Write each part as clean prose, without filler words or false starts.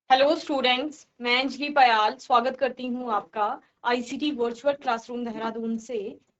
Hello students, मैं अंजलि पयाल स्वागत करती हूँ आपका आईसीटी वर्चुअल क्लासरूम देहरादून से।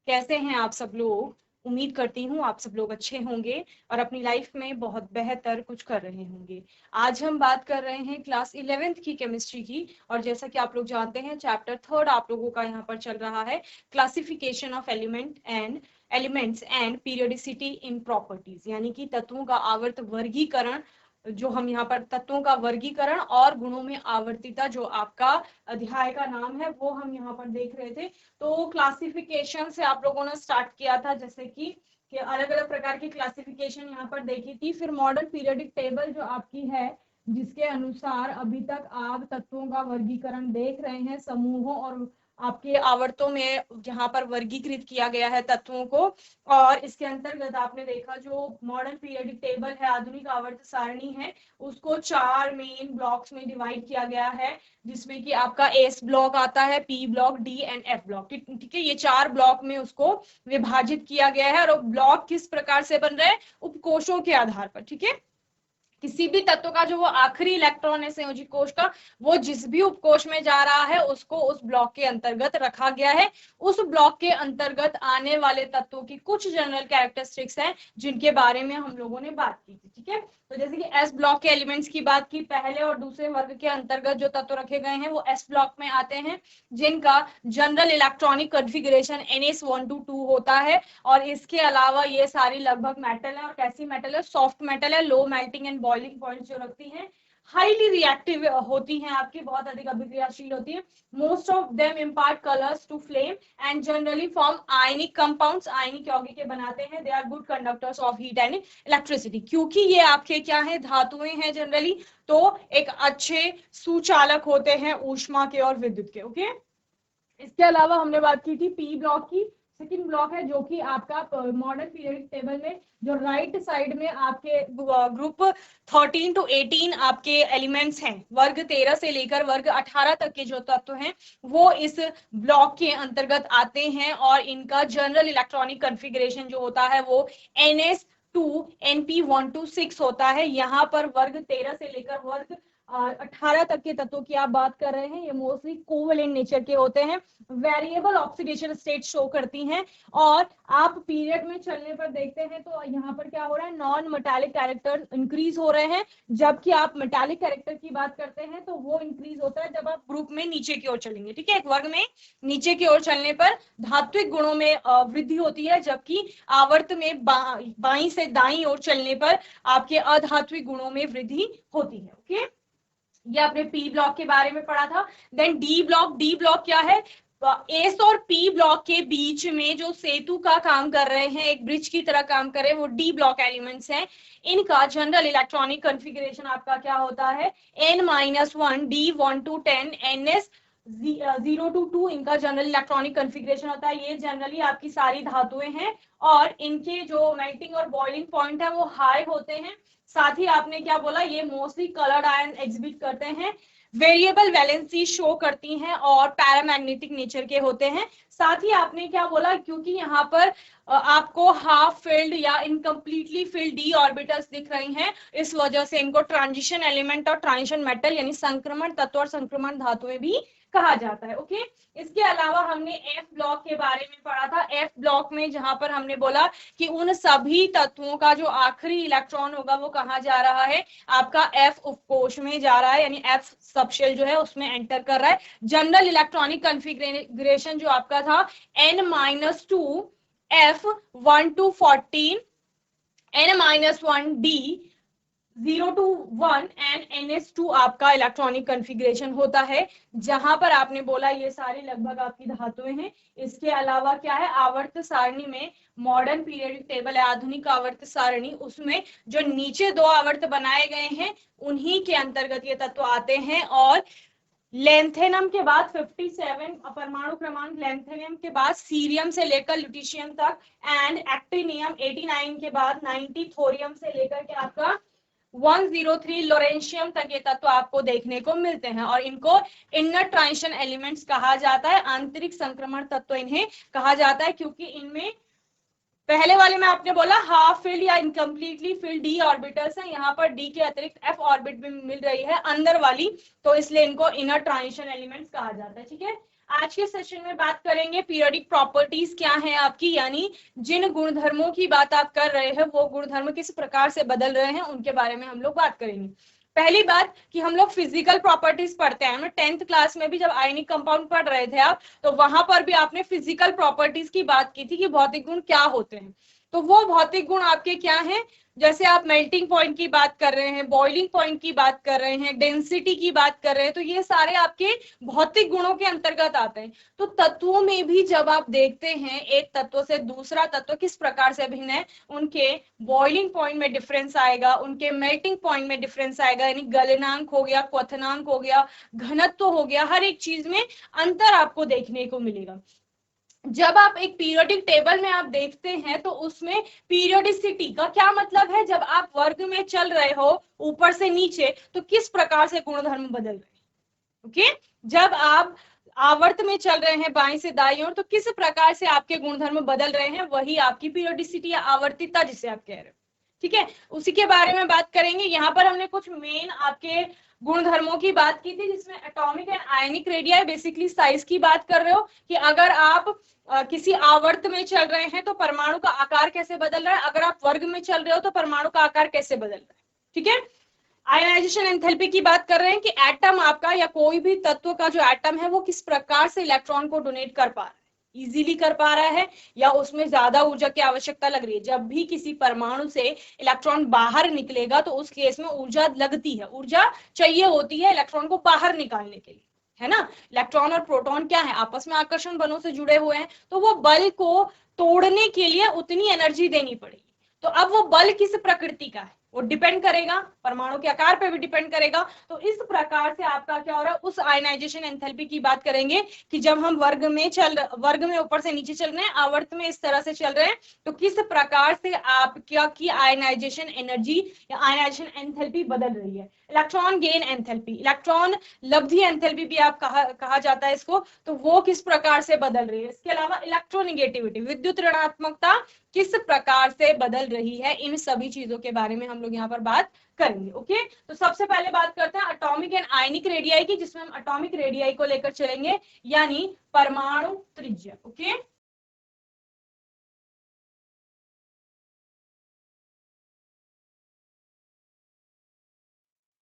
कैसे हैं आप सब लोग? उम्मीद करती हूँ आप सब लोग अच्छे होंगे और अपनी लाइफ में बहुत बेहतर कुछ कर रहे होंगे। आज हम बात कर रहे हैं क्लास 11th की केमिस्ट्री की, और जैसा कि आप लोग जानते हैं चैप्टर 3 आप लोगों का यहाँ पर चल रहा है, classification of elements and periodicity in properties, यानी कि तत्वों का आवर्त वर्गीकरण। जो हम यहाँ पर तत्वों का वर्गीकरण और गुणों में आवर्तिता, जो आपका अध्याय का नाम है, वो हम यहाँ पर देख रहे थे। तो क्लासिफिकेशन से आप लोगों ने स्टार्ट किया था, जैसे कि अलग अलग प्रकार की क्लासिफिकेशन यहाँ पर देखी थी। फिर मॉडर्न पीरियोडिक टेबल जो आपकी है, जिसके अनुसार अभी तक आप तत्वों का वर्गीकरण देख रहे हैं, समूहों और आपके आवर्तों में जहां पर वर्गीकृत किया गया है तत्वों को। और इसके अंतर्गत आपने देखा जो मॉडर्न पीरियोडिक टेबल है, आधुनिक आवर्त सारणी है, उसको 4 मेन ब्लॉक्स में डिवाइड किया गया है, जिसमें कि आपका एस ब्लॉक आता है, P block, D and F block. ठीक है, ये 4 ब्लॉक में उसको विभाजित किया गया है। और ब्लॉक किस प्रकार से बन रहे हैं? उपकोषों के आधार पर। ठीक है, किसी भी तत्व का जो वो आखिरी इलेक्ट्रॉन है संयोजी कोश का, वो जिस भी उपकोष में जा रहा है उसको उस ब्लॉक के अंतर्गत रखा गया है। उस ब्लॉक के अंतर्गत आने वाले तत्वों की कुछ जनरल कैरेक्टरिस्टिक्स हैं जिनके बारे में हम लोगों ने बात की थी। ठीक है, तो जैसे कि एस ब्लॉक के एलिमेंट्स की बात की, पहले और दूसरे वर्ग के अंतर्गत जो तत्व रखे गए हैं वो एस ब्लॉक में आते हैं, जिनका general electronic configuration NS1 to 2 होता है। और इसके अलावा ये सारी लगभग मेटल है। और कैसी मेटल है? सॉफ्ट मेटल है, low melting and boiling point जो रखती हैं, हाईली रिएक्टिव होती हैं, आपकी बहुत अधिक अभिक्रियाशील होती है। Most of them impart colours to flame and generally form ionic compounds, ionic यौगिक के बनाते हैं। They are good conductors of heat and electricity, क्योंकि ये आपके क्या है, धातुएं हैं जनरली, तो एक अच्छे सुचालक होते हैं ऊष्मा के और विद्युत के। ओके, इसके अलावा हमने बात की थी पी ब्लॉक की। सेकंड ब्लॉक है जो कि आपका मॉडर्न पीरियोडिक टेबल में जो राइट साइड में आपके ग्रुप 13 to 18 आपके एलिमेंट्स हैं, वर्ग 13 से लेकर वर्ग 18 तक के जो तत्व हैं वो इस ब्लॉक के अंतर्गत आते हैं। और इनका जनरल इलेक्ट्रॉनिक कॉन्फ़िगरेशन जो होता है वो NS2 NP1 to 6 होता है। यहाँ पर वर्ग 13 से लेकर वर्ग 18 तक के तत्वों की आप बात कर रहे हैं, ये मोस्टली कोवेलेंट नेचर के होते हैं, वेरिएबल ऑक्सीडेशन स्टेट शो करती हैं। और आप पीरियड में चलने पर देखते हैं तो यहाँ पर क्या हो रहा है, नॉन मेटालिक कैरेक्टर इंक्रीज हो रहे हैं, जबकि आप मेटालिक कैरेक्टर की बात करते हैं तो वो इंक्रीज होता है जब आप ग्रुप में नीचे की ओर चलेंगे। ठीक है, एक वर्ग में नीचे की ओर चलने पर धात्विक गुणों में वृद्धि होती है, जबकि आवर्त में बाई से दाई ओर चलने पर आपके अधात्विक गुणों में वृद्धि होती है। ओके, ये आपने पी ब्लॉक के बारे में पढ़ा था। Then D block, D block क्या है? एस और पी ब्लॉक के बीच में जो सेतु का काम कर रहे हैं, एक ब्रिज की तरह काम कर रहे हैं, वो डी ब्लॉक एलिमेंट्स हैं। इनका जनरल इलेक्ट्रॉनिक कॉन्फ़िगरेशन आपका क्या होता है? N-1 D1 to 10 NS 0 to 2 इनका जनरल इलेक्ट्रॉनिक कॉन्फ़िगरेशन होता है। ये जनरली आपकी सारी धातुएं हैं और इनके जो मेल्टिंग और बॉइलिंग पॉइंट है वो हाई होते हैं। साथ ही आपने क्या बोला, ये मोस्टली कलर्ड आयन एग्जिबिट करते हैं, वेरिएबल वैलेंसी शो करती हैं और पैरामैग्नेटिक नेचर के होते हैं। साथ ही आपने क्या बोला, क्योंकि यहाँ पर आपको हाफ फिल्ड या इनकम्प्लीटली फिल्ड डी ऑर्बिटल्स दिख रही हैं, इस वजह से इनको ट्रांजिशन एलिमेंट और ट्रांजिशन मेटल यानी संक्रमण तत्व और संक्रमण धातुएं भी कहा जाता है। ओके, इसके अलावा हमने एफ ब्लॉक के बारे में पढ़ा था। एफ ब्लॉक में जहां पर हमने बोला कि उन सभी तत्वों का जो आखिरी इलेक्ट्रॉन होगा वो कहाँ जा रहा है, आपका एफ उपकोष में जा रहा है, यानी एफ सबशेल जो है उसमें एंटर कर रहा है। जनरल इलेक्ट्रॉनिक कॉन्फ़िगरेशन जो आपका था N-2 F1 to 14 N-1 D 0 to 1 and NS2 आपका इलेक्ट्रॉनिक कॉन्फ़िगरेशन होता है, जहां पर आपने बोला ये सारी लगभग आपकी धातुएं हैं। इसके अलावा क्या है, आवर्त सारणी में मॉडर्न पीरियोडिक टेबल है, आधुनिक आवर्त सारणी, उसमें जो नीचे 2 आवर्त बनाए गए हैं उन्हीं के अंतर्गत ये तत्व आते हैं। और लेंथेनम के बाद 57 परमाणु क्रमांक, लेंथेनियम के बाद सीरियम से लेकर ल्यूटीशियम तक, एंड एक्टिनियम 89 के बाद 90 थोरियम से लेकर के आपका 103 लोरेंशियम तक ये तत्व आपको देखने को मिलते हैं। और इनको इनर ट्रांजिशन एलिमेंट्स कहा जाता है, आंतरिक संक्रमण तत्व इन्हें कहा जाता है, क्योंकि इनमें पहले वाले में आपने बोला हाफ फिल्ड या इनकम्प्लीटली फिल्ड डी ऑर्बिटल्स है, यहाँ पर डी के अतिरिक्त एफ ऑर्बिट भी मिल रही है अंदर वाली, तो इसलिए इनको इनर ट्रांजिशन एलिमेंट्स कहा जाता है। ठीक है, आज के सेशन में बात करेंगे पीरियोडिक प्रॉपर्टीज क्या है आपकी, यानी जिन गुणधर्मों की बात आप कर रहे हैं वो गुणधर्म किस प्रकार से बदल रहे हैं उनके बारे में हम लोग बात करेंगे। पहली बात कि हम लोग फिजिकल प्रॉपर्टीज पढ़ते हैं, 10th क्लास में भी जब आयनिक कंपाउंड पढ़ रहे थे आप, तो वहां पर भी आपने फिजिकल प्रॉपर्टीज की बात की थी कि भौतिक गुण क्या होते हैं। तो वो भौतिक गुण आपके क्या हैं, जैसे आप मेल्टिंग पॉइंट की बात कर रहे हैं, बॉइलिंग पॉइंट की बात कर रहे हैं, डेंसिटी की बात कर रहे हैं, तो ये सारे आपके भौतिक गुणों के अंतर्गत आते हैं। तो तत्वों में भी जब आप देखते हैं एक तत्व से दूसरा तत्व किस प्रकार से भिन्न है, उनके बॉइलिंग पॉइंट में डिफरेंस आएगा, उनके मेल्टिंग पॉइंट में डिफरेंस आएगा, यानी गलनांक हो गया, क्वथनांक हो गया, घनत्व हो गया, हर एक चीज में अंतर आपको देखने को मिलेगा। जब आप एक पीरियोडिक टेबल में आप देखते हैं तो उसमें पीरियोडिसिटी का क्या मतलब है, जब आप वर्ग में चल रहे हो ऊपर से नीचे तो किस प्रकार से गुणधर्म बदल रहे हैं। ओके, जब आप आवर्त में चल रहे हैं बाएं से दाईं ओर तो किस प्रकार से आपके गुणधर्म बदल रहे हैं, वही आपकी पीरियोडिसिटी या आवर्तिता जिसे आप कह रहे हो। ठीक है, उसी के बारे में बात करेंगे। यहाँ पर हमने कुछ मेन आपके गुणधर्मों की बात की थी, जिसमें atomic and ionic radii, basically size की बात कर रहे हो कि अगर आप किसी आवर्त में चल रहे हैं तो परमाणु का आकार कैसे बदल रहा है, अगर आप वर्ग में चल रहे हो तो परमाणु का आकार कैसे बदल रहा है। ठीक है, आयनाइजेशन एंथैल्पी की बात कर रहे हैं कि एटम आपका या कोई भी तत्व का जो एटम है वो किस प्रकार से इलेक्ट्रॉन को डोनेट कर पा रहा है, इजीली कर पा रहा है या उसमें ज्यादा ऊर्जा की आवश्यकता लग रही है। जब भी किसी परमाणु से इलेक्ट्रॉन बाहर निकलेगा तो उस केस में ऊर्जा लगती है, ऊर्जा चाहिए होती है इलेक्ट्रॉन को बाहर निकालने के लिए, है ना। इलेक्ट्रॉन और प्रोटॉन क्या है, आपस में आकर्षण बलों से जुड़े हुए हैं, तो वो बल को तोड़ने के लिए उतनी एनर्जी देनी पड़ेगी। तो अब वो बल किस प्रकृति का है, वो डिपेंड करेगा, परमाणु के आकार पे भी डिपेंड करेगा। तो इस प्रकार से आपका क्या हो रहा है, उस आयनाइजेशन एंथैल्पी की बात करेंगे कि जब हम वर्ग में ऊपर से नीचे चल रहे हैं, आवर्त में इस तरह से चल रहे हैं, तो किस प्रकार से आपका की आयनाइजेशन एनर्जी या आयनाइजेशन एंथैल्पी बदल रही है। इलेक्ट्रॉन गेन एंथैल्पी, इलेक्ट्रॉन लब्धि एंथैल्पी भी आप कहा जाता है इसको, तो वो किस प्रकार से बदल रही है। इसके अलावा इलेक्ट्रोनिगेटिविटी, विद्युत ऋणात्मकता किस प्रकार से बदल रही है, इन सभी चीजों के बारे में हम लोग यहाँ पर बात करेंगे। ओके, तो सबसे पहले बात करते हैं एटॉमिक एंड आयनिक रेडियाई की, जिसमें हम एटॉमिक रेडियाई को लेकर चलेंगे, यानी परमाणु त्रिज्या। ओके,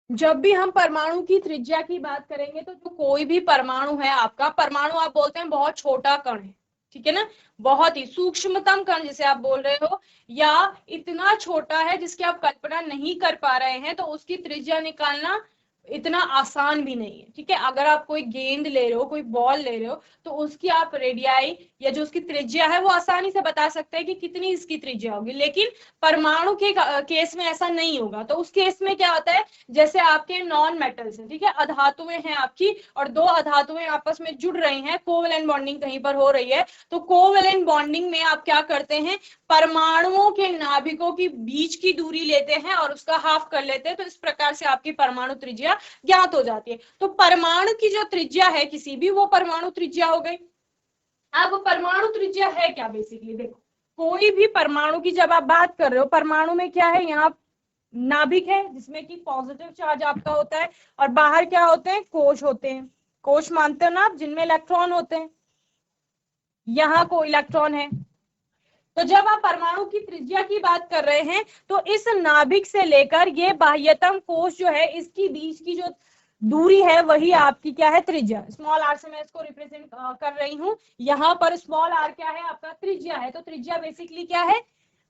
जब भी हम परमाणु की त्रिज्या की बात करेंगे तो जो कोई भी परमाणु है आपका, परमाणु आप बोलते हैं बहुत छोटा कण है, ठीक है ना, बहुत ही सूक्ष्मतम कण जिसे आप बोल रहे हो, या इतना छोटा है जिसकी आप कल्पना नहीं कर पा रहे हैं, तो उसकी त्रिज्या निकालना इतना आसान भी नहीं है। ठीक है, अगर आप कोई गेंद ले रहे हो, कोई बॉल ले रहे हो, तो उसकी आप रेडियाई या जो उसकी त्रिज्या है वो आसानी से बता सकते हैं कि कितनी इसकी त्रिज्या होगी, लेकिन परमाणु के केस में ऐसा नहीं होगा। तो उस केस में क्या होता है, जैसे आपके नॉन मेटल्स हैं, ठीक है, अधातुएं हैं आपकी, और दो अधातुएं आपस में जुड़ रही हैं, कोवेलेंट बॉन्डिंग कहीं पर हो रही है, तो कोवेलेंट बॉन्डिंग में आप क्या करते हैं, परमाणुओं के नाभिकों की बीच की दूरी लेते हैं और उसका हाफ कर लेते हैं, तो इस प्रकार से आपकी परमाणु त्रिज्या ज्ञात हो जाती है। तो परमाणु की जो त्रिज्या है किसी भी, वो परमाणु त्रिज्या हो गई। अब परमाणु त्रिज्या है क्या, बेसिकली देखो, कोई भी परमाणु की जब आप बात कर रहे हो, परमाणु में क्या है, यहाँ नाभिक है जिसमें कि पॉजिटिव चार्ज आपका होता है, और बाहर क्या होते हैं, कोश होते हैं। कोश मानते हो ना आप, जिनमें इलेक्ट्रॉन होते हैं, यहाँ को इलेक्ट्रॉन है। तो जब आप परमाणु की त्रिज्या की बात कर रहे हैं तो इस नाभिक से लेकर ये बाह्यतम कोश जो है, इसकी बीच की जो दूरी है वही आपकी क्या है, त्रिज्या। स्मॉल आर से मैं इसको रिप्रेजेंट कर रही हूं, यहाँ पर स्मॉल आर क्या है, आपका त्रिज्या है। तो त्रिज्या बेसिकली क्या है,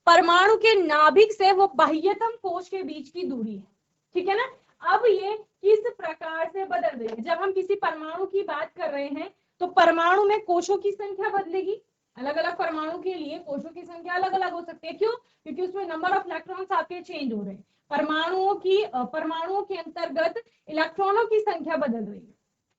परमाणु के नाभिक से वो बाह्यतम कोश के बीच की दूरी है, ठीक है ना। अब ये किस प्रकार से बदल रही है, जब हम किसी परमाणु की बात कर रहे हैं तो परमाणु में कोशों की संख्या बदलेगी, अलग अलग परमाणु के लिए कोशों की संख्या अलग अलग हो सकती है। क्यों, क्योंकि उसमें नंबर ऑफ इलेक्ट्रॉन्स आपके चेंज हो रहे हैं, परमाणुओं के अंतर्गत इलेक्ट्रॉनों की संख्या बदल रही है,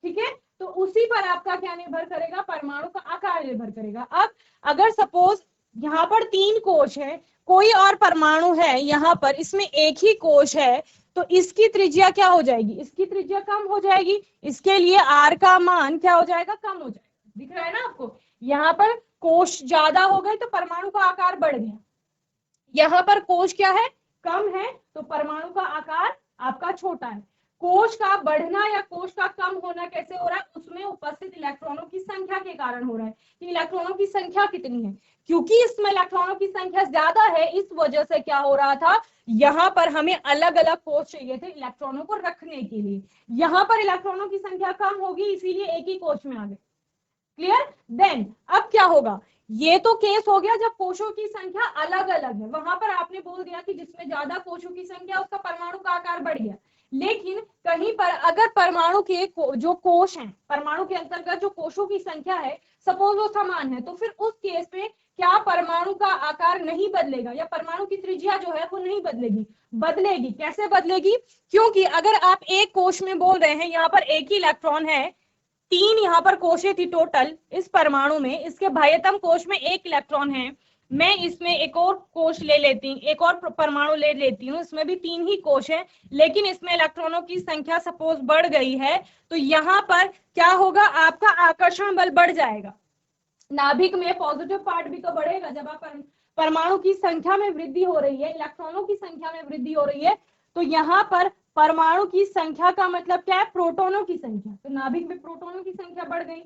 ठीक है। तो उसी पर आपका क्या निर्भर करेगा, परमाणु का आकार निर्भर करेगा। अब अगर सपोज यहाँ पर 3 कोश है, कोई और परमाणु है यहाँ पर, इसमें एक ही कोश है, तो इसकी त्रिज्या क्या हो जाएगी, इसकी त्रिज्या कम हो जाएगी, इसके लिए आर का मान क्या हो जाएगा, कम हो जाएगा। दिख रहा है ना आपको, यहाँ पर कोश ज्यादा हो गए तो परमाणु का आकार बढ़ गया, यहाँ पर कोश क्या है, कम है, तो परमाणु का आकार आपका छोटा है। कोश का बढ़ना या कोश का कम होना कैसे हो रहा है, उसमें उपस्थित इलेक्ट्रॉनों की संख्या के कारण हो रहा है कि इलेक्ट्रॉनों की संख्या कितनी है। क्योंकि इसमें इलेक्ट्रॉनों की संख्या ज्यादा है, इस वजह से क्या हो रहा था, यहाँ पर हमें अलग अलग कोश चाहिए थे इलेक्ट्रॉनों को रखने के लिए। यहाँ पर इलेक्ट्रॉनों की संख्या कम होगी, इसीलिए एक ही कोश में आ गए। क्लियर। देन अब क्या होगा, ये तो केस हो गया जब कोशों की संख्या अलग अलग है, वहां पर आपने बोल दिया कि जिसमें ज्यादा कोशों की संख्या उसका परमाणु का आकार बढ़ गया। लेकिन कहीं पर अगर परमाणु के जो कोश हैं, परमाणु के अंतर्गत जो कोशों की संख्या है, सपोज वो समान है, तो फिर उस केस में क्या परमाणु का आकार नहीं बदलेगा या परमाणु की त्रिज्या जो है वो नहीं बदलेगी? बदलेगी। कैसे बदलेगी? क्योंकि अगर आप एक कोश में बोल रहे हैं यहाँ पर एक ही इलेक्ट्रॉन है, 3 यहाँ पर कोशें थी टोटल इस परमाणु में, इसके बाह्यतम कोश में 1 इलेक्ट्रॉन है, मैं इसमें एक और कोश ले लेती हूँ, एक और परमाणु ले लेती हूँ, इसमें भी 3 ही कोश है, लेकिन इसमें इलेक्ट्रॉनों की संख्या सपोज बढ़ गई है, तो यहाँ पर क्या होगा, आपका आकर्षण बल बढ़ जाएगा। नाभिक में पॉजिटिव पार्ट भी तो बढ़ेगा जब आप परमाणु की संख्या में वृद्धि हो रही है, इलेक्ट्रॉनों की संख्या में वृद्धि हो रही है, तो यहाँ पर परमाणु की संख्या का मतलब क्या है, प्रोटोनों की संख्या। तो नाभिक में प्रोटोनों की संख्या बढ़ गई,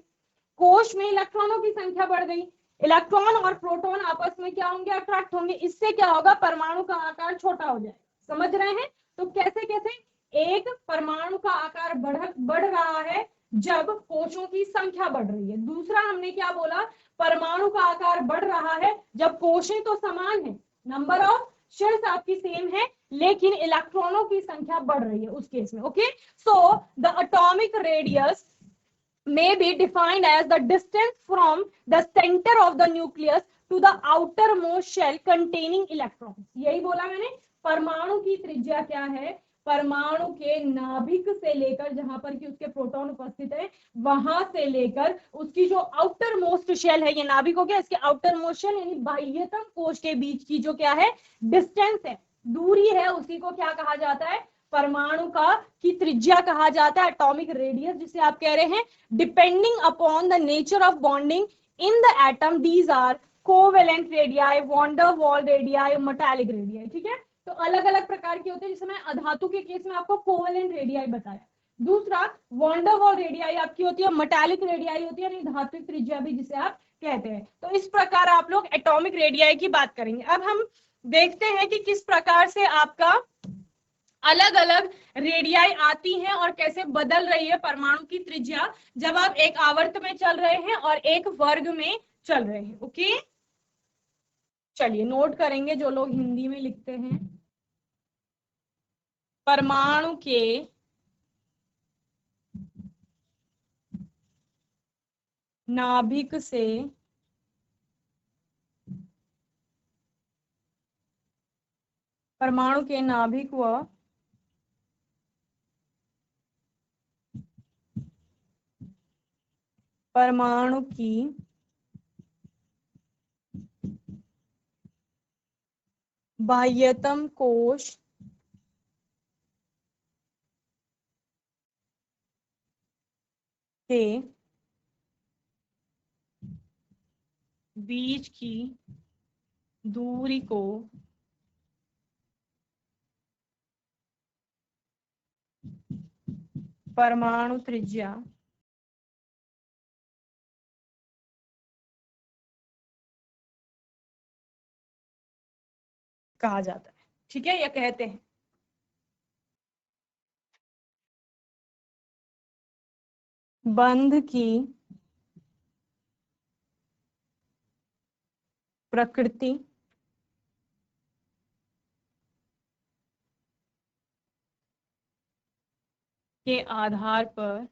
कोश में इलेक्ट्रॉनों की संख्या बढ़ गई, इलेक्ट्रॉन और प्रोटॉन आपस में क्या होंगे, अट्रैक्ट होंगे, इससे क्या होगा, परमाणु का आकार छोटा हो जाएगा। समझ रहे हैं? तो कैसे कैसे, एक परमाणु का आकार बढ़ रहा है जब कोशों की संख्या बढ़ रही है, दूसरा हमने क्या बोला, परमाणु का आकार बढ़ रहा है जब कोशें तो समान है, नंबर ऑफ शेल्स आपकी सेम है, लेकिन इलेक्ट्रॉनों की संख्या बढ़ रही है उस केस में। Okay, so the atomic radius may be defined as the distance from the center of the nucleus to the outermost shell containing electrons। यही बोला मैंने, परमाणु की त्रिज्या क्या है, परमाणु के नाभिक से लेकर, जहां पर कि उसके प्रोटॉन उपस्थित है, वहां से लेकर उसकी जो आउटर मोस्ट शेल है, ये नाभिक हो गया, इसके आउटर मोस्ट शेल यानी बाह्यतम कोश के बीच की जो क्या है, डिस्टेंस है, दूरी है, उसी को क्या कहा जाता है, परमाणु का की त्रिज्या कहा जाता है, एटॉमिक रेडियस जिसे आप कह रहे हैं। Depending upon the nature of bonding in the atom, these are covalent radii, van der Waals radii, metallic radii. ठीक है, तो अलग अलग प्रकार के होते हैं, जैसे मैं अधातु के केस में आपको कोवेलेंट रेडियाई बताया, दूसरा वॉन डर वॉल रेडियाई आपकी होती है, मेटालिक रेडियाई होती है, धात्विक त्रिज्या भी जिसे आप कहते हैं। तो इस प्रकार आप लोग एटॉमिक रेडियाई की बात करेंगे। अब हम देखते हैं कि किस प्रकार से आपका अलग अलग रेडियाई आती हैं और कैसे बदल रही है परमाणु की त्रिज्या जब आप एक आवर्त में चल रहे हैं और एक वर्ग में चल रहे हैं। ओके, चलिए नोट करेंगे जो लोग हिंदी में लिखते हैं, परमाणु के नाभिक से परमाणु के नाभिक व परमाणु की बाह्यतम कोश के बीच की दूरी को परमाणु त्रिज्या कहा जाता है। ठीक है, यह कहते हैं। बंध की प्रकृति के आधार पर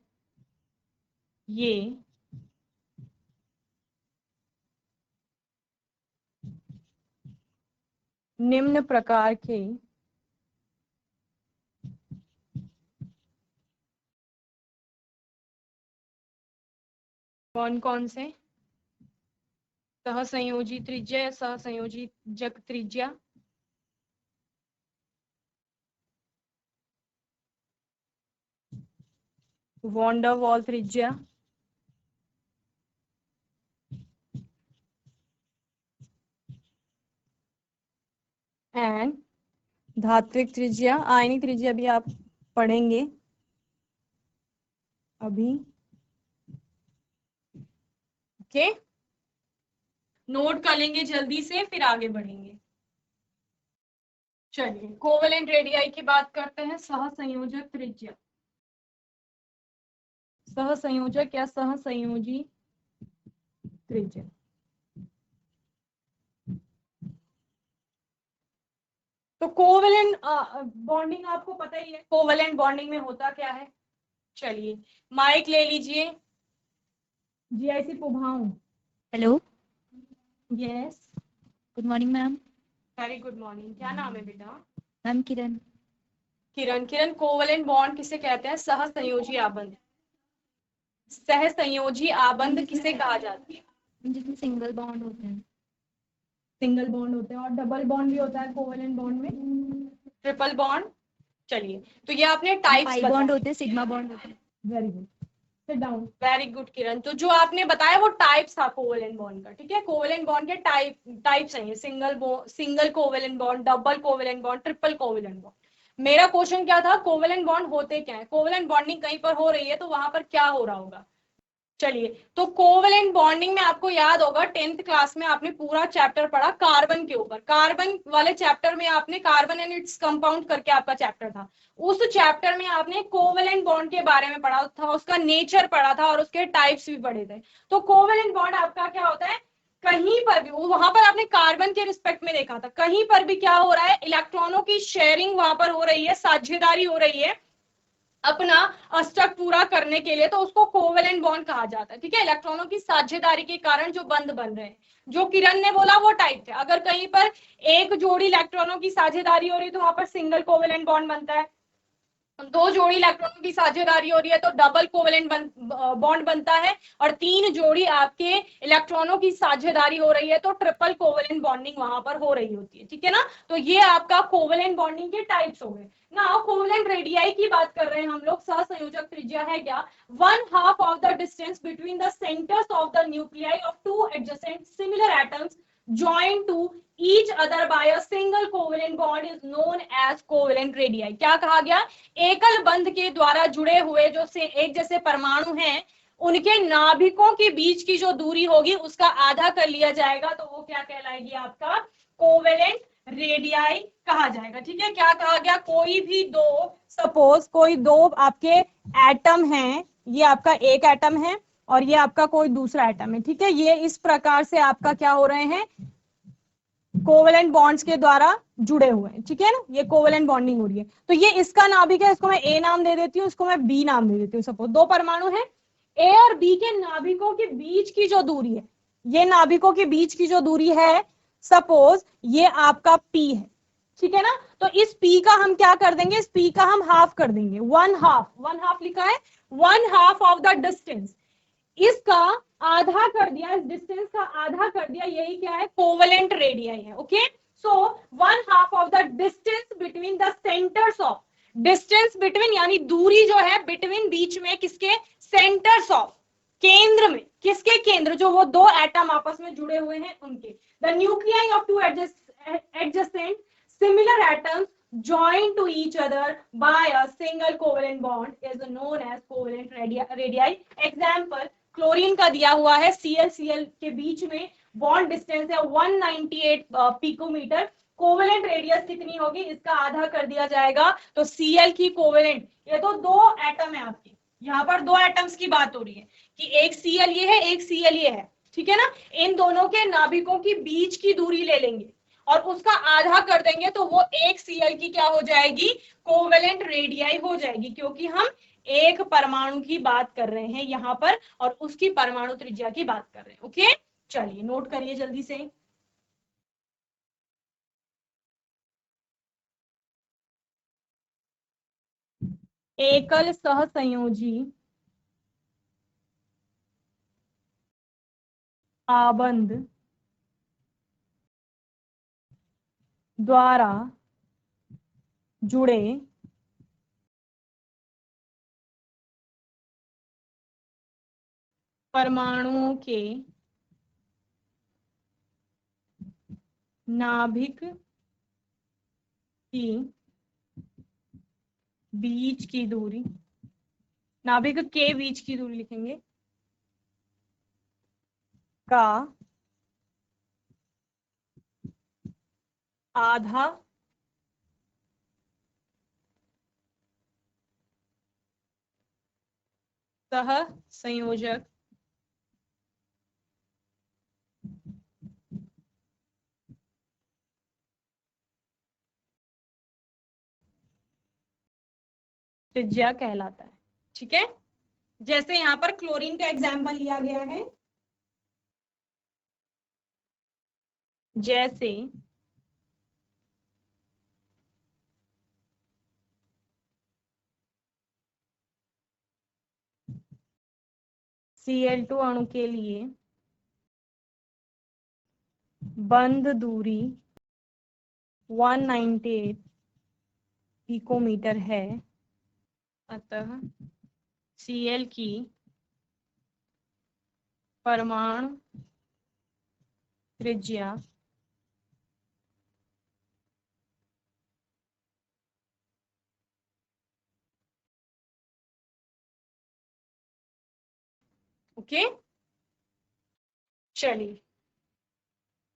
ये निम्न प्रकार के कौन कौन से सहसंयोजी त्रिज्या या सहसंयोजी जक त्रिज्या, वॉन डर वॉल त्रिज्या, धात्विक त्रिज्या, आयनिक त्रिज्या भी आप पढ़ेंगे अभी। ओके, नोट कर लेंगे जल्दी से, फिर आगे बढ़ेंगे। चलिए, कोवेलेंट रेडियाई की बात करते हैं। सहसंयोजक त्रिज्या, सहसंयोजक या सहसंयोजी त्रिज्या। तो कोवेलेंट बॉन्डिंग आपको पता ही है, कोवेलेंट बॉन्डिंग में होता क्या है। चलिए, माइक ले लीजिए। जीआईसी पुभाऊ। Hello, yes, good morning ma'am. Very good morning. क्या नाम है बेटा। Ma'am Kiran. Kiran. Kiran, covalent bond किसे कहते हैं। सहसंयोजी आबंध। सहसंयोजी आबंध किसे कहा जाता है। जिसमें सिंगल बॉन्ड होते हैं। सिंगल बॉन्ड होते हैं, और डबल बॉन्ड भी होता है कोवेलेंट बॉन्ड में, ट्रिपल बॉन्ड। चलिए, तो ये आपने टाइप्स पाई बताए। बॉन्ड होते हैं, सिग्मा बॉन्ड होते हैं। Very good, sit down. Very good Kiran, तो जो आपने बताया वो टाइप्स था कोवेलेंट बॉन्ड का। ठीक है, कोवेलेंट बॉन्ड के टाइप्स हैं, single covalent bond, double covalent bond, triple covalent bond. मेरा क्वेश्चन क्या था, कोवेलेंट बॉन्ड होते क्या है। कोवेलेंट बॉन्डिंग कहीं पर हो रही है तो वहां पर क्या हो रहा होगा। चलिए, तो कोवेलेंट बॉन्डिंग में आपको याद होगा 10th क्लास में आपने पूरा चैप्टर पढ़ा कार्बन के ऊपर। कार्बन वाले चैप्टर में आपने कार्बन एंड इट्स कंपाउंड करके आपका चैप्टर था। उस चैप्टर में आपने कोवेलेंट बॉन्ड के बारे में पढ़ा था, उसका नेचर पढ़ा था और उसके टाइप्स भी पढ़े थे। तो कोवेलेंट बॉन्ड आपका क्या होता है, कहीं पर भी, वहां पर आपने कार्बन के रिस्पेक्ट में देखा था, कहीं पर भी क्या हो रहा है, इलेक्ट्रॉनों की शेयरिंग वहां पर हो रही है, साझेदारी हो रही है अपना अष्टक पूरा करने के लिए, तो उसको कोवेलेंट बॉन्ड कहा जाता है। ठीक है, इलेक्ट्रॉनों की साझेदारी के कारण जो बंध बन रहे हैं, जो किरण ने बोला वो टाइप थे। अगर कहीं पर एक जोड़ी इलेक्ट्रॉनों की साझेदारी हो रही है तो वहां पर सिंगल कोवेलेंट बॉन्ड बनता है। दो जोड़ी इलेक्ट्रॉनों की साझेदारी हो रही है तो डबल कोवेलेंट बॉन्ड बनता है, और तीन जोड़ी आपके इलेक्ट्रॉनों की साझेदारी हो रही है तो ट्रिपल कोवेलेंट बॉन्डिंग वहां पर हो रही होती है। ठीक है ना, तो ये आपका कोवेलेंट बॉन्डिंग के टाइप्स हो गए ना। कोवेलेंट रेडियाई की बात कर रहे हैं हम लोग। सहसंयोजक त्रिज्या है क्या, 1/2 of the distance between the centres of the nuclei of two adjacent similar atoms joined to each other by a single covalent bond is known as covalent radii। क्या कहा गया, एकल बंध के द्वारा जुड़े हुए जो से एक जैसे परमाणु हैं, उनके नाभिकों के बीच की जो दूरी होगी उसका आधा कर लिया जाएगा तो वो क्या कहलाएगी, आपका कोवेलेंट रेडियाई कहा जाएगा। ठीक है, क्या कहा गया, कोई भी दो, सपोज कोई दो आपके एटम हैं, ये आपका एक एटम है और ये आपका कोई दूसरा एटम है। ठीक है, ये इस प्रकार से आपका क्या हो रहे हैं, कोवेलेंट बॉन्ड्स के द्वारा जुड़े हुए हैं। ठीक है ना, ये कोवेलेंट बॉन्डिंग हो रही है। तो ये इसका नाभिक है, इसको मैं ए नाम दे देती हूँ, इसको मैं बी नाम दे देती हूँ। सपोज दो परमाणु है, ए और बी के नाभिकों के बीच की जो दूरी है, ये नाभिकों के बीच की जो दूरी है, सपोज ये आपका पी है। ठीक है ना, तो इस पी का हम क्या कर देंगे, इस पी का हम हाफ कर देंगे, वन हाफ लिखा है, 1/2 ऑफ द डिस्टेंस, इसका आधा कर दिया, इस डिस्टेंस का आधा कर दिया, यही क्या है, कोवेलेंट रेडियाई है। Okay, so 1/2 of the distance between the centres of, distance between यानी दूरी जो है बिटवीन, बीच में किसके, सेंटर्स ऑफ, केंद्र में, किसके केंद्र, जो वो दो एटम आपस में जुड़े हुए हैं उनके, the nuclei of two adjacent similar atoms joined to each other by a single covalent bond is known as covalent radii। example, chlorine का दिया हुआ है, Cl के बीच में बॉन्ड डिस्टेंस है 198 पिकोमीटर, कोवेलेंट रेडियस कितनी होगी, इसका आधा कर दिया जाएगा तो Cl की कोवेलेंट, ये तो दो एटम है आपके, यहाँ पर दो एटम्स की बात हो रही है कि एक Cl ये है, एक Cl ये है। ठीक है ना, इन दोनों के नाभिकों की बीच की दूरी ले लेंगे और उसका आधा कर देंगे तो वो एक Cl की क्या हो जाएगी, कोवेलेंट रेडियाई हो जाएगी, क्योंकि हम एक परमाणु की बात कर रहे हैं यहाँ पर और उसकी परमाणु त्रिज्या की बात कर रहे हैं। ओके, चलिए नोट करिए जल्दी से। एकल सहसंयोजी आबंध द्वारा जुड़े परमाणुओं के नाभिक की बीच की दूरी, नाभिक के बीच की दूरी लिखेंगे, का आधा सह संयोजक त्रिज्या कहलाता है। ठीक है, जैसे यहाँ पर क्लोरीन का एग्जाम्पल लिया गया है, जैसे Cl2 अणु के लिए बंध दूरी 198 पिकोमीटर है, अतः Cl की परमाणु त्रिज्या ओके। चलिए,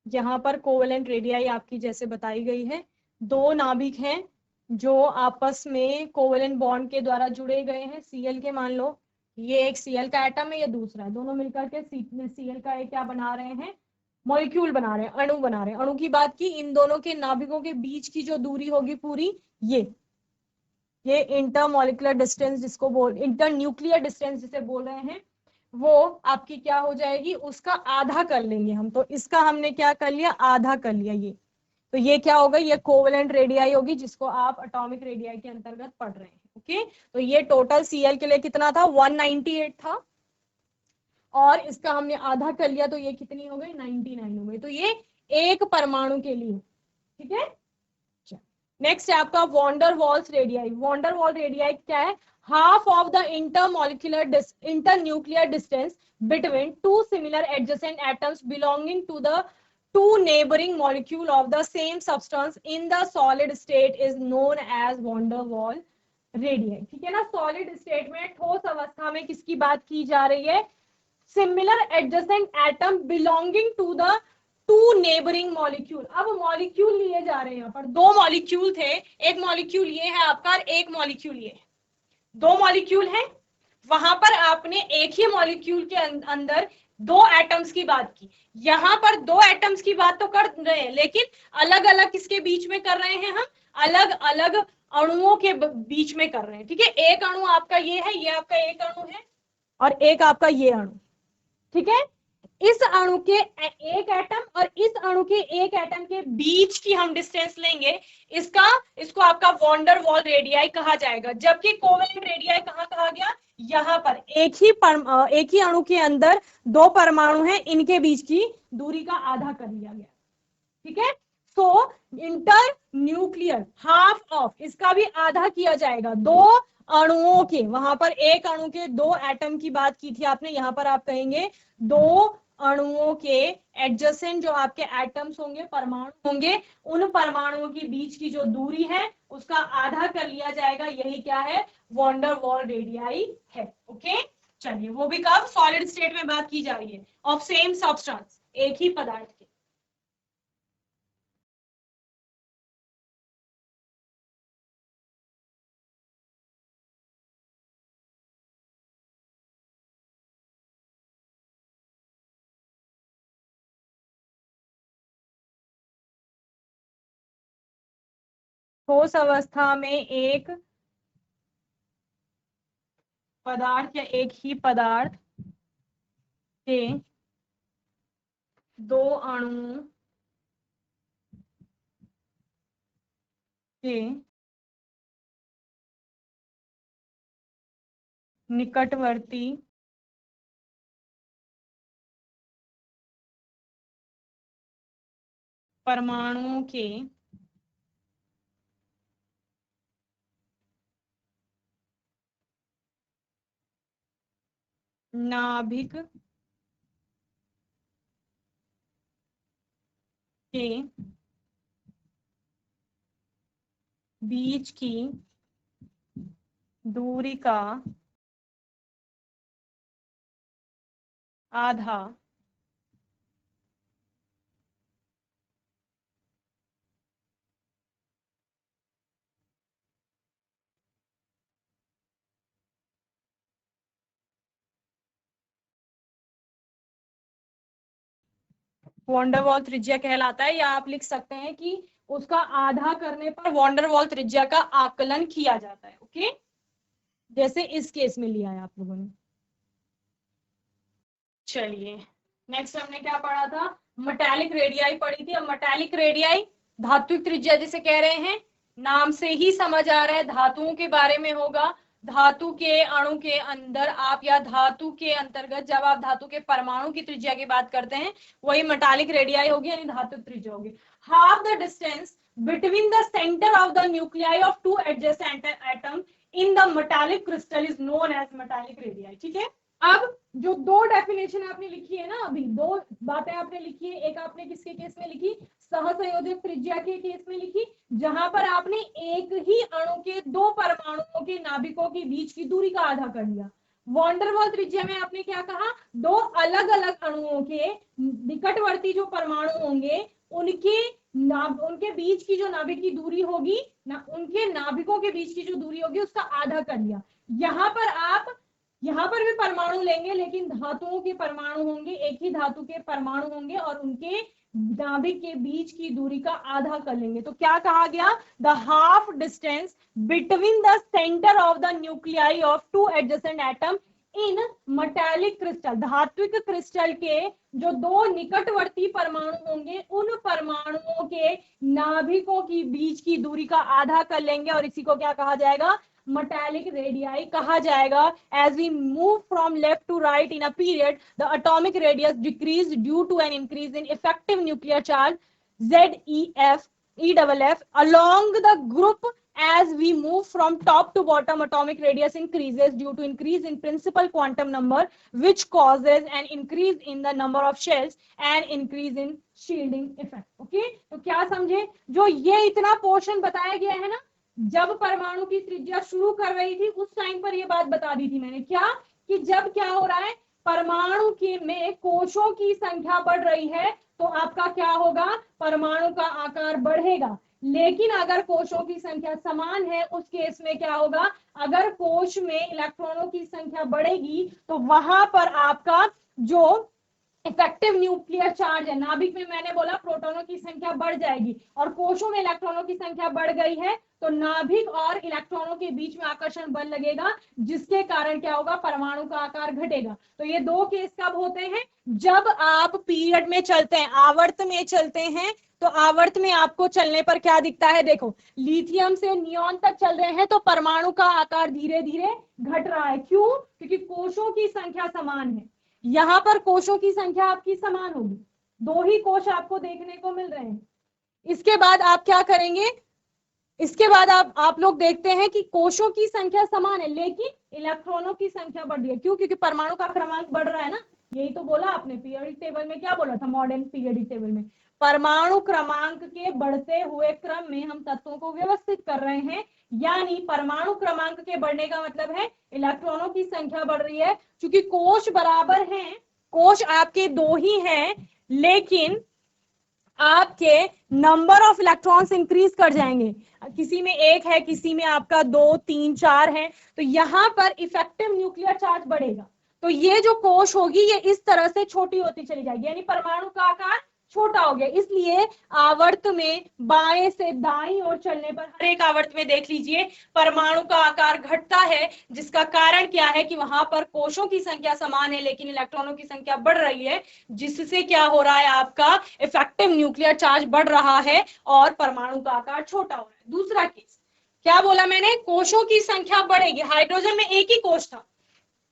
यहाँ पर कोवेलेंट रेडियाई आपकी जैसे बताई गई है, दो नाभिक हैं जो आपस में कोवेलेंट बॉन्ड के द्वारा जुड़े गए हैं। Cl के मान लो ये एक Cl का एटम है, ये दूसरा है, दोनों मिलकर के Cl का एक क्या बना रहे हैं, मॉलिक्यूल बना रहे हैं, अणु बना रहे हैं। अणु की बात की, इन दोनों के नाभिकों के बीच की जो दूरी होगी पूरी, ये इंटरमॉलिक्यूलर डिस्टेंस जिसको इंटर न्यूक्लियर डिस्टेंस जिसे बोल रहे हैं, वो आपकी क्या हो जाएगी, उसका आधा कर लेंगे हम। तो इसका हमने क्या कर लिया, आधा कर लिया। ये तो ये क्या होगा, ये कोवेलेंट रेडियाई होगी जिसको आप एटॉमिक रेडियाई के अंतर्गत पढ़ रहे हैं। ओके, तो ये टोटल Cl के लिए कितना था, 198 था, और इसका हमने आधा कर लिया तो ये कितनी हो गई, 99 हो गई। तो ये एक परमाणु के लिए। ठीक है, नेक्स्ट है आपका van der Waals radii. Van der Waals radii क्या है, half of the internuclear distance between two similar adjacent atoms belonging to the two neighboring molecule of the same substance in the solid state is known as van der Waal radii। ठीक है ना, solid state में, ठोस अवस्था में किसकी बात की जा रही है, similar adjacent atom belonging to the two neighbouring molecule. अब मॉलिक्यूल लिए जा रहे हैं, यहाँ पर दो मॉलिक्यूल थे, एक मॉलिक्यूल ये है आपका, एक मॉलिक्यूल ये है, दो मॉलिक्यूल है। वहां पर आपने एक ही मॉलिक्यूल के अंदर दो एटम्स की बात की, यहां पर दो एटम्स की बात तो कर रहे हैं, लेकिन अलग अलग किसके बीच में कर रहे हैं हम, अलग अलग अणुओं के बीच में कर रहे हैं। ठीक है, एक अणु आपका ये है, ये आपका एक अणु है, और एक आपका ये अणु। ठीक है, इस अणु के एक एटम और इस अणु के एक एटम के बीच की हम डिस्टेंस लेंगे, इसको आपका वॉन्डर वॉल रेडियाई कहा जाएगा। जबकि कोवेलेंट रेडियाई कहाँ कहा गया, यहाँ पर एक ही अणु के अंदर दो परमाणु हैं, इनके बीच की दूरी का आधा कर लिया गया। ठीक है, सो इंटर न्यूक्लियर हाफ ऑफ, इसका भी आधा किया जाएगा। दो अणुओं के, वहां पर एक अणु के दो एटम की बात की थी आपने, यहां पर आप कहेंगे दो अणुओं के एडजेसेंट जो आपके एटम्स होंगे, परमाणु होंगे, उन परमाणुओं के बीच की जो दूरी है उसका आधा कर लिया जाएगा। यही क्या है, वॉन्डर वॉल रेडियाई है। ओके, चलिए, वो भी कब, सॉलिड स्टेट में बात की जा रही है, ऑफ सेम सब्सटेंस, एक ही पदार्थ के। ठोस अवस्था में एक पदार्थ या एक ही पदार्थ के दो अणुओं के निकटवर्ती परमाणुओं के नाभिक के बीच की दूरी का आधा वॉन्डरवॉल त्रिज्या कहलाता है, या आप लिख सकते हैं कि उसका आधा करने पर वॉन्डरवॉल त्रिज्या का आकलन किया जाता है। ओके, जैसे इस केस में लिया है आप लोगों ने। चलिए नेक्स्ट हमने क्या पढ़ा था, मेटालिक रेडियाई पढ़ी थी। अब मेटालिक रेडियाई धात्विक त्रिज्या जिसे कह रहे हैं, नाम से ही समझ आ रहा है धातुओं के बारे में होगा। धातु के अणु के अंदर आप, या धातु के अंतर्गत जब आप धातु के परमाणु की त्रिज्या की बात करते हैं, वही मेटालिक रेडियाई होगी, यानी धात्विक त्रिज्या होगी। Half the distance between the centre of the nuclei of two adjacent atom in the metallic crystal is known as metallic radii. ठीक है, अब जो दो डेफिनेशन आपने लिखी है ना, अभी दो बातें आपने लिखी है, एक आपने किसके केस में लिखी, सहसंयोजक त्रिज्या के केस में लिखी, जहां पर आपने एक ही अणु के दो परमाणुओं के नाभिकों के बीच की दूरी का आधा कर लिया। वॉन्डरवॉल त्रिज्या में आपने क्या कहा, दो अलग अलग अणुओं के निकटवर्ती जो परमाणु होंगे उनके बीच की जो नाभिक की दूरी होगी ना, उनके नाभिकों के बीच की जो दूरी होगी उसका आधा कर लिया। यहाँ पर भी परमाणु लेंगे, लेकिन धातुओं के परमाणु होंगे, एक ही धातु के परमाणु होंगे और उनके नाभिक के बीच की दूरी का आधा कर लेंगे। तो क्या कहा गया, the half distance between the centre of the nuclei of two adjacent atom in metallic crystal, धात्विक क्रिस्टल के जो दो निकटवर्ती परमाणु होंगे, उन परमाणुओं के नाभिकों की बीच की दूरी का आधा कर लेंगे, और इसी को क्या कहा जाएगा, मेटालिक रेडियाई कहा जाएगा। as we move from left to right in a period, the atomic radius decreased due to an increase in effective nuclear charge ZEF along the group. As we move from top to bottom, atomic radius increases due to increase in principal quantum number, which causes an increase in the number of shells and increase in shielding effect. Okay, तो क्या समझे, जो ये इतना portion बताया गया है ना, जब परमाणु की त्रिज्या शुरू कर रही थी उस टाइम पर ये बात बता दी थी मैंने, क्या कि जब क्या हो रहा है, परमाणु के में कोशों की संख्या बढ़ रही है तो आपका क्या होगा, परमाणु का आकार बढ़ेगा। लेकिन अगर कोशों की संख्या समान है, उस केस में क्या होगा, अगर कोश में इलेक्ट्रॉनों की संख्या बढ़ेगी तो वहां पर आपका जो इफेक्टिव न्यूक्लियर चार्ज है, नाभिक में मैंने बोला प्रोटॉनों की संख्या बढ़ जाएगी और कोशों में इलेक्ट्रॉनों की संख्या बढ़ गई है, तो नाभिक और इलेक्ट्रॉनों के बीच में आकर्षण बल लगेगा, जिसके कारण क्या होगा, परमाणु का आकार घटेगा। तो ये दो केस कब होते हैं, जब आप पीरियड में चलते हैं, आवर्त में चलते हैं, तो आवर्त में आपको चलने पर क्या दिखता है, देखो लिथियम से नियोन तक चल रहे हैं तो परमाणु का आकार धीरे धीरे घट रहा है। क्यों, क्योंकि कोशों की संख्या समान है। यहां पर कोशों की संख्या आपकी समान होगी, दो ही कोश आपको देखने को मिल रहे हैं। इसके बाद आप क्या करेंगे, इसके बाद आप लोग देखते हैं कि कोशों की संख्या समान है लेकिन इलेक्ट्रॉनों की संख्या बढ़ रही है। क्यों, क्योंकि परमाणु का क्रमांक बढ़ रहा है ना, यही तो बोला आपने पीरियोडिक टेबल में, क्या बोला था मॉडर्न पीरियोडिक टेबल में, परमाणु क्रमांक के बढ़ते हुए क्रम में हम तत्वों को व्यवस्थित कर रहे हैं, यानी परमाणु क्रमांक के बढ़ने का मतलब है इलेक्ट्रॉनों की संख्या बढ़ रही है। क्योंकि कोश बराबर हैं, कोश आपके दो ही हैं, लेकिन आपके नंबर ऑफ इलेक्ट्रॉन्स इंक्रीज कर जाएंगे, किसी में एक है, किसी में आपका 2, 3, 4 है, तो यहां पर इफेक्टिव न्यूक्लियर चार्ज बढ़ेगा। तो ये जो कोश होगी ये इस तरह से छोटी होती चली जाएगी, यानी परमाणु का आकार छोटा हो गया। इसलिए आवर्त में बाएं से दाईं ओर चलने पर हर एक आवर्त में देख लीजिए परमाणु का आकार घटता है, जिसका कारण क्या है कि वहां पर कोशों की संख्या समान है लेकिन इलेक्ट्रॉनों की संख्या बढ़ रही है, जिससे क्या हो रहा है, आपका इफेक्टिव न्यूक्लियर चार्ज बढ़ रहा है और परमाणु का आकार छोटा हो रहा है। दूसरा केस क्या बोला मैंने, कोशों की संख्या बढ़ेगी। हाइड्रोजन में एक ही कोश था,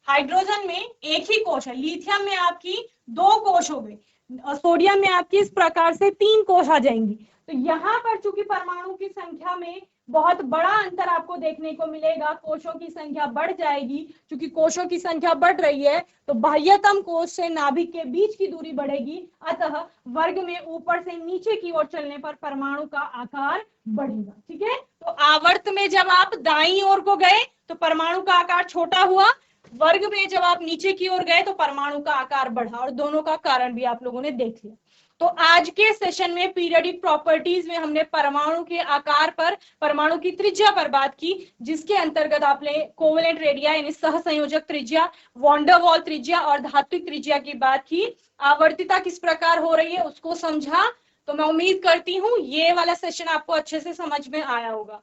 हाइड्रोजन में एक ही कोश है, लिथियम में आपकी 2 कोश हो गए, सोडियम में आपकी इस प्रकार से 3 कोश आ जाएंगी। तो यहाँ पर चूंकि परमाणु की संख्या में बहुत बड़ा अंतर आपको देखने को मिलेगा, कोशों की संख्या बढ़ जाएगी। क्योंकि कोशों की संख्या बढ़ रही है तो बाह्यतम कोश से नाभिक के बीच की दूरी बढ़ेगी, अतः वर्ग में ऊपर से नीचे की ओर चलने पर परमाणु का आकार बढ़ेगा। ठीक है, तो आवर्त में जब आप दाईं ओर को गए तो परमाणु का आकार छोटा हुआ, वर्ग में जब आप नीचे की ओर गए तो परमाणु का आकार बढ़ा, और दोनों का कारण भी आप लोगों ने देख लिया। तो आज के सेशन में पीरियोडिक प्रॉपर्टीज में हमने परमाणु के आकार पर, परमाणु की त्रिज्या पर बात की, जिसके अंतर्गत आपने कोवेलेंट रेडिया यानी सहसंयोजक त्रिज्या, वॉन्डरवॉल त्रिज्या और धात्विक त्रिज्या की बात की। आवर्तिता किस प्रकार हो रही है उसको समझा। तो मैं उम्मीद करती हूँ ये वाला सेशन आपको अच्छे से समझ में आया होगा।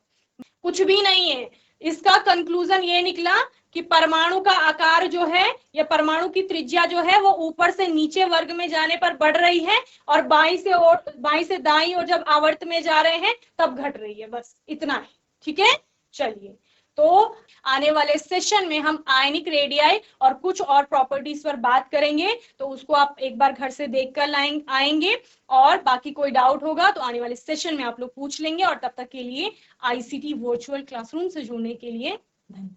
कुछ भी नहीं है, इसका कंक्लूजन ये निकला कि परमाणु का आकार जो है या परमाणु की त्रिज्या जो है वो ऊपर से नीचे वर्ग में जाने पर बढ़ रही है, और बाईं से दाईं और जब आवर्त में जा रहे हैं तब घट रही है। बस इतना है। ठीक है, चलिए, तो आने वाले सेशन में हम आयनिक रेडियाई और कुछ और प्रॉपर्टीज पर बात करेंगे, तो उसको आप एक बार घर से देख कर आएंगे, और बाकी कोई डाउट होगा तो आने वाले सेशन में आप लोग पूछ लेंगे। और तब तक के लिए आईसीटी वर्चुअल क्लासरूम से जुड़ने के लिए धन्यवाद।